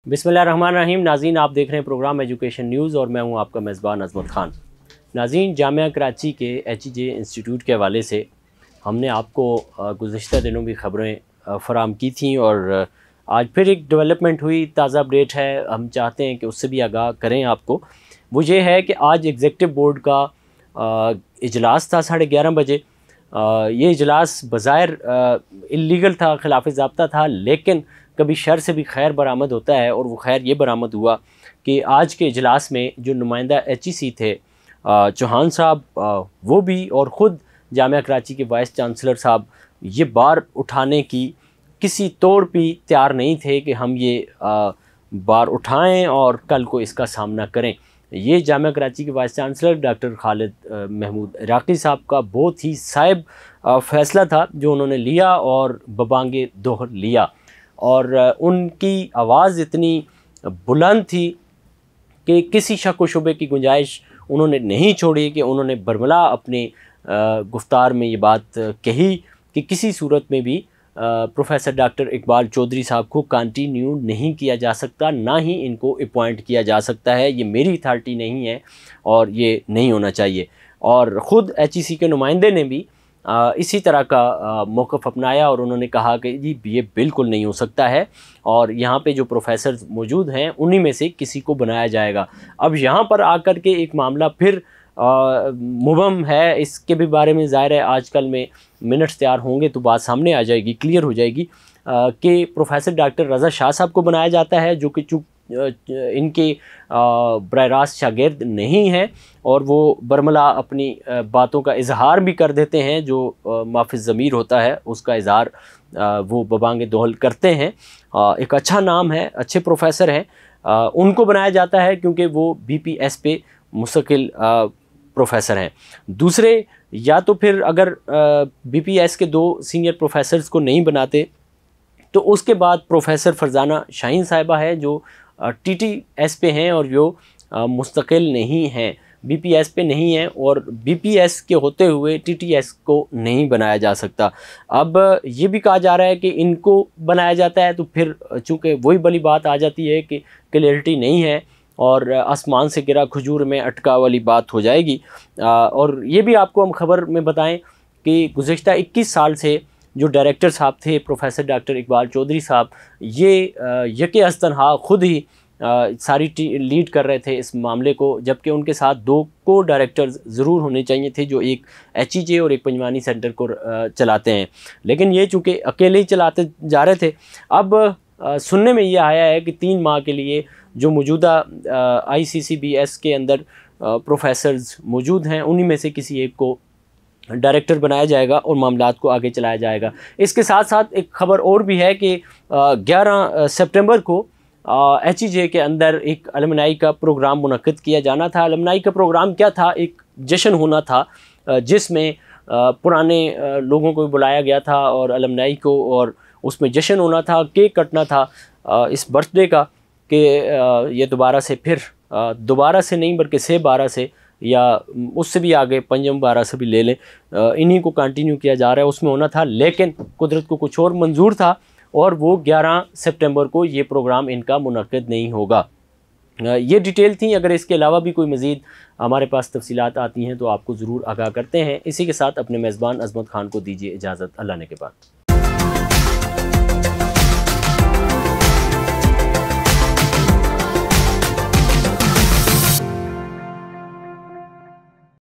बिस्मिल्लाहिर्रहमानिर्रहीम। नाज़रीन, आप देख रहे हैं प्रोग्राम एजुकेशन न्यूज़ और मैं हूं आपका मेज़बान अज़मत ख़ान। नाज़रीन, जामिया कराची के HJ इंस्टीट्यूट के हवाले से हमने आपको गुज़िश्ता दिनों भी ख़बरें फ़राहम की थी और आज फिर एक डेवलपमेंट हुई, ताज़ा अपडेट है। हम चाहते हैं कि उससे भी आगाह करें आपको। वो ये है कि आज एग्ज़ेक्टिव बोर्ड का इजलास था 11:30 बजे। ये इजलास बज़ाहिर इल्लीगल था, खिलाफ़ ज़ाब्ता था, लेकिन कभी शर से भी खैर बरामद होता है और वो खैर ये बरामद हुआ कि आज के इजलास में जो नुमाइंदा HEC थे चौहान साहब, वो भी और ख़ुद जामिया कराची के वाइस चांसलर साहब ये बार उठाने की किसी तौर भी तैयार नहीं थे कि हम ये बार उठाएं और कल को इसका सामना करें। ये जामिया कराची के vice chancellor doctor Khalid Mahmood Iraqi साहब का बहुत ही साहिब फ़ैसला था जो उन्होंने लिया और बबांगे दोहर लिया। और उनकी आवाज़ इतनी बुलंद थी कि किसी शक व शुबे की गुंजाइश उन्होंने नहीं छोड़ी कि उन्होंने बरमला अपने गुफ्तार में ये बात कही कि किसी सूरत में भी प्रोफेसर डॉक्टर इकबाल चौधरी साहब को कंटिन्यू नहीं किया जा सकता, ना ही इनको अपॉइंट किया जा सकता है। ये मेरी अथॉरिटी नहीं है और ये नहीं होना चाहिए। और ख़ुद HEC के नुमाइंदे ने भी इसी तरह का मौक़िफ़ अपनाया और उन्होंने कहा कि जी ये बिल्कुल नहीं हो सकता है और यहाँ पे जो प्रोफेसर मौजूद हैं उन्हीं में से किसी को बनाया जाएगा। अब यहाँ पर आकर के एक मामला फिर मुबहम है, इसके भी बारे में ज़ाहिर है आजकल में मिनट्स तैयार होंगे तो बात सामने आ जाएगी, क्लियर हो जाएगी कि प्रोफेसर डॉक्टर रज़ा शाह साहब को बनाया जाता है जो कि चूँकि इनके बराह रास्त शागिर्द नहीं हैं और वो बरमला अपनी बातों का इजहार भी कर देते हैं, जो माफ़िज़ ज़मीर होता है उसका इजहार वो बबांगे दोहल करते हैं। एक अच्छा नाम है, अच्छे प्रोफेसर हैं, उनको बनाया जाता है क्योंकि वो BPS पे मुस्तकिल प्रोफेसर हैं। दूसरे या तो फिर अगर BPS के 2 सीनियर प्रोफेसर्स को नहीं बनाते तो उसके बाद प्रोफेसर फरजाना शाहीन साहिबा है जो TTS पे हैं और जो मुस्तकिल नहीं हैं, BPS पे नहीं हैं और BPS के होते हुए TTS को नहीं बनाया जा सकता। अब ये भी कहा जा रहा है कि इनको बनाया जाता है तो फिर चूँकि वही बड़ी बात आ जाती है कि क्लियरिटी नहीं है और आसमान से गिरा खजूर में अटका वाली बात हो जाएगी। और ये भी आपको हम खबर में बताएं कि गुज़िश्ता 21 साल से जो डायरेक्टर साहब थे प्रोफेसर डॉक्टर इकबाल चौधरी साहब, ये यके अस्तनहा खुद ही सारी लीड कर रहे थे इस मामले को, जबकि उनके साथ 2 को डायरेक्टर्स ज़रूर होने चाहिए थे जो एक HEJ और एक पंजवानी सेंटर को चलाते हैं, लेकिन ये चूँकि अकेले ही चलाते जा रहे थे। अब सुनने में ये आया है कि 3 माह के लिए जो मौजूदा ICCBS के अंदर प्रोफेसर्स मौजूद हैं उन्हीं में से किसी एक को डायरेक्टर बनाया जाएगा और मामलात को आगे चलाया जाएगा। इसके साथ साथ एक ख़बर और भी है कि 11 सितंबर को HEJ के अंदर एक अलमनाई का प्रोग्राम मुनक्किद किया जाना था। अलमनाई का प्रोग्राम क्या था? एक जश्न होना था जिसमें पुराने लोगों को बुलाया गया था और अलमनाई को, और उसमें जश्न होना था, केक कटना था इस बर्थडे का कि ये दोबारा से फिर दोबारा से नहीं बल्कि से 12 से या उससे भी आगे 5-12 से भी ले लें, इन्हीं को कंटिन्यू किया जा रहा है, उसमें होना था। लेकिन कुदरत को कुछ और मंजूर था और वो 11 सितंबर को ये प्रोग्राम इनका मुनक्किद नहीं होगा। ये डिटेल थी। अगर इसके अलावा भी कोई मज़ीद हमारे पास तफसीलात आती हैं तो आपको ज़रूर आगाह करते हैं। इसी के साथ अपने मेज़बान अज़मत ख़ान को दीजिए इजाज़त। अल्लाह ने के बाद।